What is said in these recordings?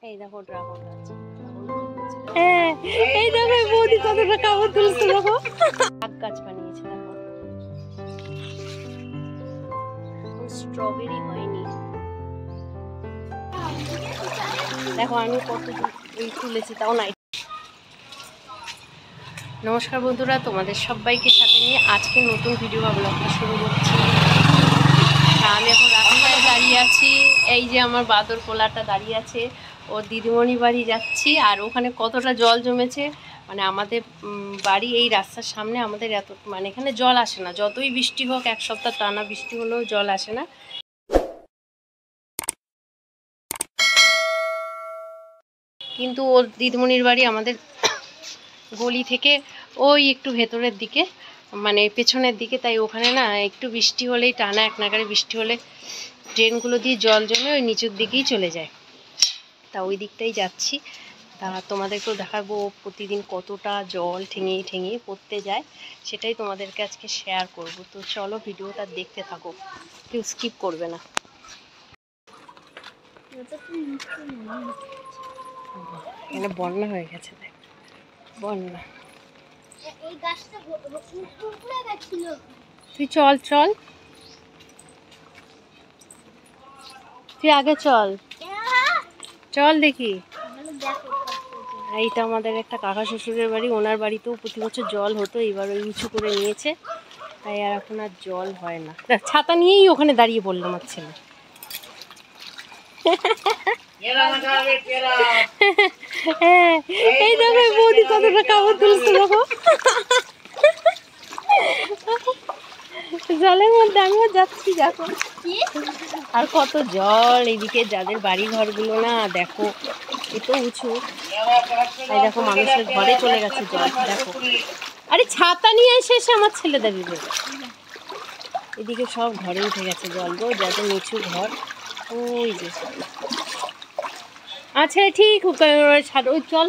এই দেখো ড্রাগন গাছ। হ্যাঁ, এই দেখো বৌদি কতটা কাপড় তুলছে দেখো। আগ গাছ বানিয়েছে দেখো। স্ট্রবেরি হয়নি দেখো, আমি কত এই তুলেছি তাও নাই। নমস্কার বন্ধুরা, তোমাদের সবাইকে সাথে নিয়ে আজকে নতুন ভিডিও ব্লগটা শুরু করছি। আমি এখন রাস্তায় দাঁড়িয়ে আছি, এই যে আমার বাদর পোলাটা দাঁড়িয়ে আছে, ওর দিদিমণি বাড়ি যাচ্ছি। আর ওখানে কতটা জল জমেছে, মানে আমাদের বাড়ি এই রাস্তার সামনে, আমাদের এত মানে এখানে জল আসে না, যতই বৃষ্টি হোক, এক সপ্তাহ টানা বৃষ্টি হলেও জল আসে না। কিন্তু ওর দিদিমণির বাড়ি আমাদের গলি থেকে ওই একটু ভেতরের দিকে, মানে পেছনের দিকে, তাই ওখানে না একটু বৃষ্টি হলেই, টানা এক নাগারে বৃষ্টি হলে ড্রেনগুলো দিয়ে জল জমে ওই নিচের দিকেই চলে যায়। তা ওই দিকটাই যাচ্ছি। তা তোমাদেরকেও দেখাবো প্রতিদিন কতটা জল ঠেঙিয়ে ঠেঙিয়ে পড়তে যায়, সেটাই তোমাদেরকে আজকে শেয়ার করব। তো চলো ভিডিওটা দেখতে থাকো, কেউ স্কিপ করবে না। এখানে বন্যা হয়ে গেছে, দেখ বন্যা। তুই চল চল, তুই আগে চল চল দেখি। এইটা আমাদের একটা কাকা শ্বশুরের বাড়ি, ওনার বাড়িতেও প্রতি বছর জল হতো, এবার ওই উঁচু করে নিয়েছে, তাই আর এখন আর জল হয় না। ছাতা নিয়েই ওখানে দাঁড়িয়ে পড়লো আমার ছেলে। হ্যাঁ, এই দেখো বৌদি কতটা কাপড় তুলছে দেখো। জলের মধ্যে আমিও যাচ্ছি দেখো, আর কত জল এইদিকে। যাদের বাড়ি ঘরগুলো না দেখো এত উঁচু, তাই দেখো মানুষের ঘরে চলে গেছে জল দেখো। আরে ছাতা নিয়ে এসে আমার ছেলে দাঁড়িয়ে, এদিকে সব ঘরে উঠে গেছে জল গো, যাদের নিচু ঘর। ওই যে আচ্ছা ঠিক ওই চল।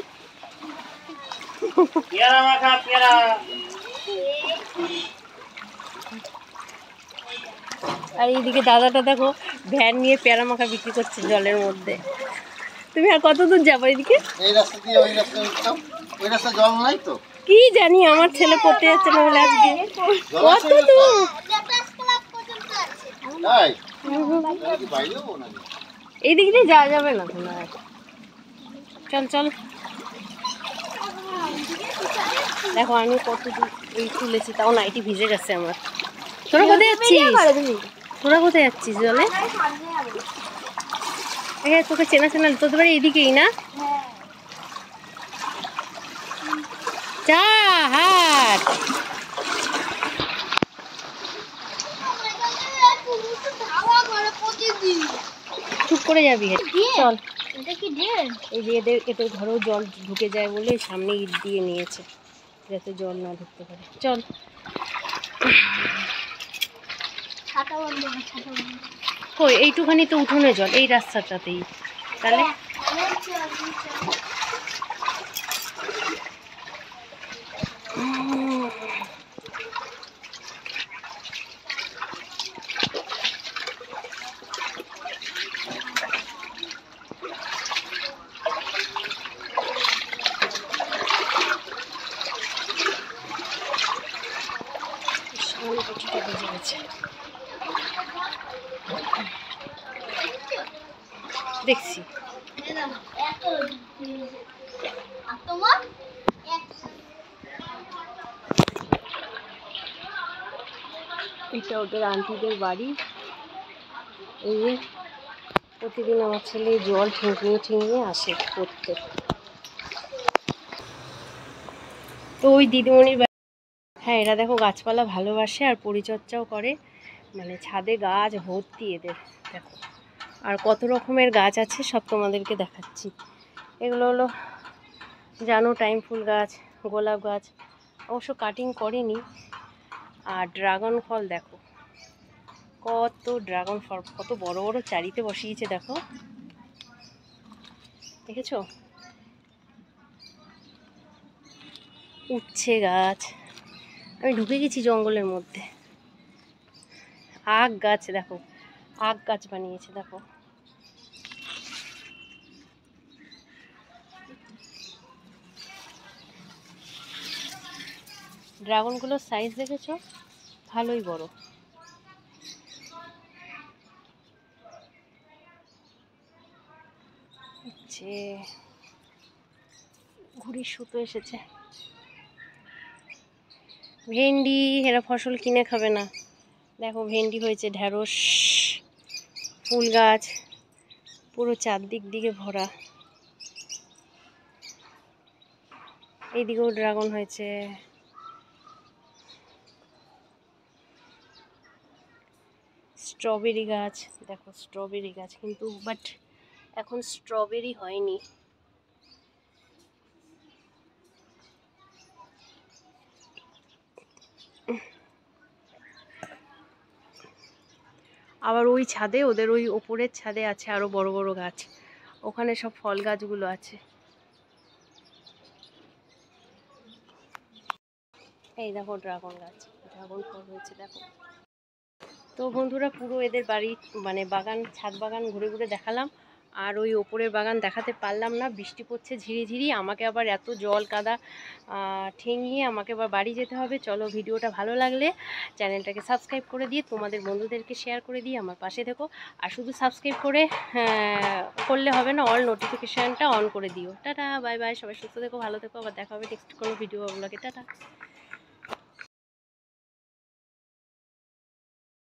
আর এইদিকে দাদাটা দেখো ভ্যান নিয়ে পেয়ারা মাখা বিক্রি করছে জলের মধ্যে। তুমি আর কত দূর যাবো? এদিকে এই রাস্তা দিয়ে ওই রাস্তা উঠতাম, ওই রাস্তা জল নাই তো, কি জানি, আমার ছেলে পড়তে যাচ্ছে না বলে আজকে কত দূর। তাই বাইরেও না, এইদিক দিয়ে যাওয়া যাবে না কোনো। চল চল, দেখো আমি কত দূর এই তুলেছি তাও নাইটি ভিজে গেছে আমার। তোরা কোথায় যাচ্ছিস? তোরা কোথায় যাচ্ছিস জলে? হ্যাঁ, তোকে চেনা চেনা, তোদের বাড়ি এদিকেই না? চা হাট, চুপ করে যাবি, চল। এই যে এদের ঘরেও জল ঢুকে যায় বলে সামনে ইট দিয়ে নিয়েছে যাতে জল না ঢুকতে পারে। চল। কই এইটুখানি তো উঠোনে জল, এই রাস্তাটাতেই, তাহলে দেখছি। এটা ওদের আন্টিদের বাড়ি। এই যে প্রতিদিন আমার ছেলে জল ঠেঙিয়ে ঠেঙিয়ে আসে পড়তে। তো ওই দিদিমণির বাড়ি। হ্যাঁ, এরা দেখো গাছপালা ভালোবাসে আর পরিচর্যাও করে, মানে ছাদে গাছ ভর্তি এদের দেখো। আর কত রকমের গাছ আছে সব তোমাদেরকে দেখাচ্ছি। এগুলো হলো জানো টাইম ফুল গাছ, গোলাপ গাছ, অবশ্য কাটিং করেনি। আর ড্রাগন ফল দেখো, কত ড্রাগন ফল, কত বড় বড় চারিতে বসিয়েছে দেখো, দেখেছো? উচ্ছে গাছ, আমি ঢুকে গেছি জঙ্গলের মধ্যে। আখ গাছ দেখো, আখ গাছ বানিয়েছে দেখো। ড্রাগনগুলোর সাইজ দেখেছো, ভালোই বড়। যে ঘুড়ির সুতো এসেছে। ভেন্ডি, এরা ফসল কিনে খাবে না। দেখো ভেন্ডি হয়েছে, ঢ্যাঁড়স, ফুল গাছ পুরো চারদিক দিকে ভরা। এইদিকেও ড্রাগন হয়েছে। স্ট্রবেরি গাছ, দেখো স্ট্রবেরি গাছ, কিন্তু বাট এখন স্ট্রবেরি হয়নি। আবার ওই ছাদে, ওদের ওই ওপরের ছাদে আছে আরো বড় বড় গাছ, ওখানে সব ফল গাছগুলো আছে। এই দেখো ড্রাগন গাছ, ড্রাগন ফল হয়েছে দেখো। তো বন্ধুরা পুরো এদের বাড়ি মানে বাগান, ছাদ বাগান ঘুরে ঘুরে দেখালাম। আর ওই ওপরের বাগান দেখাতে পারলাম না, বৃষ্টি পড়ছে ঝিরিঝিরি। আমাকে আবার এত জল কাদা ঠেঙিয়ে আমাকে আবার বাড়ি যেতে হবে। চলো, ভিডিওটা ভালো লাগলে চ্যানেলটাকে সাবস্ক্রাইব করে দিয়ে তোমাদের বন্ধুদেরকে শেয়ার করে দিয়ে আমার পাশে থেকো। আর শুধু সাবস্ক্রাইব করে করলে হবে না, অল নোটিফিকেশানটা অন করে দিও। টাটা, বাই বাই, সবাই সুস্থ থেকো, ভালো থেকো। আবার দেখা হবে নেক্সট কোনো ভিডিও ব্লগে। টাটা।